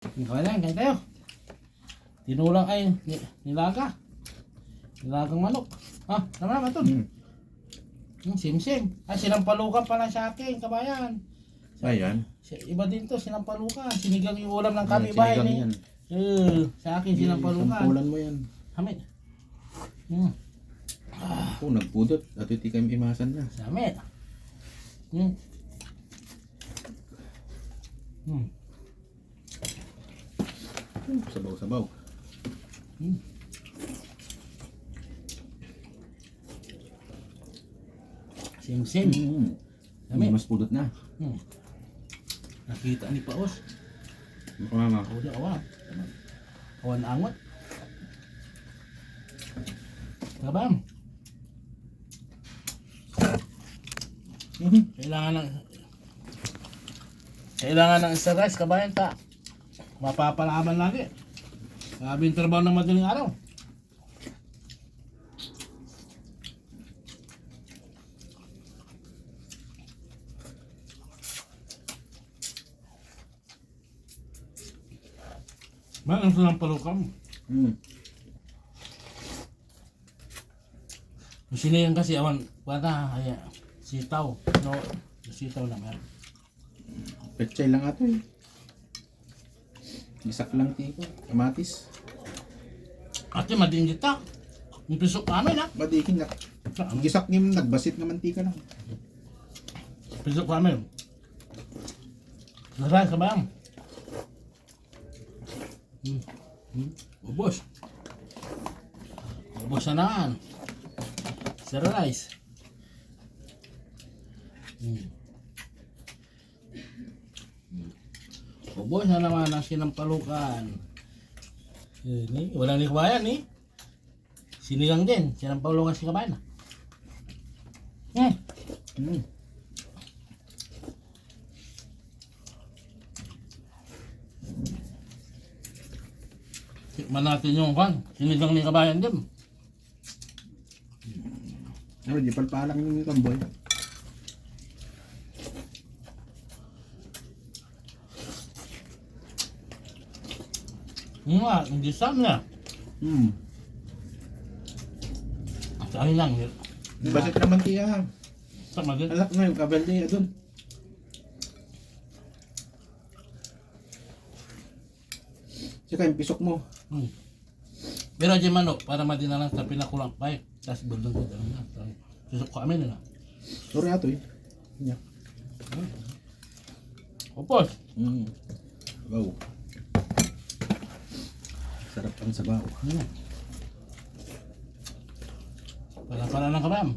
Kain tayo. Tinulang ay nilaga. Nilagang manok. Ha? Tama naman ito. Sim-sim. Ay, sinampalukan pala sa akin, kabayan. Ayan. Iba din to, sinampalukan. Sinigang yung ulam ng kami bahay Sinigang yan. Sa akin, sinampalukan. Sampulan mo yan. Hamid. Kung nagpudot, at iti kayo imasan na. Hamid. Sabaw-sabaw. Sim-sim. Hamid. Mas pudot na. Nakita ni Paos. Mama. Udah awan. Awan angot. Kabam. Kailangan ng stress, kabayan ta. Mapapalaban lagi. Sabi yung trabaho ng madaling araw. Ang sunang palukam. Sinigang kasi awan pata ay sitaw. No, sitaw naman. Pechay lang ato eh. Gisak lang tiko. Kamatis. Ate mading kita. Yung pisok namin ha. Badikin na. Gisak niyo nagbasit na mantika lang. Pisok namin. Nasaan sa bayang? Ubos. Ubos na naman. Sir rice. Ubos na naman ang sinampalukan. Wala ni kabayan eh. Sinigang din. Sinampalukan si kabayan. Tikman natin yung sinigang ni kabayan din. Ano, di palpalang yung kamboy. Hindi sam na. Saan lang. Basit na mantika. Sama din. Alak na yung kabel niya doon. Saka yung pisok mo. Pero di manok, para madinalang sa pinakulang pa eh. Tapos buldong ko dyan na. Susok ko amin na. Sorry ato eh. Yeah. Upos. Wow. Sarap ang sabaw. Para ng kabam.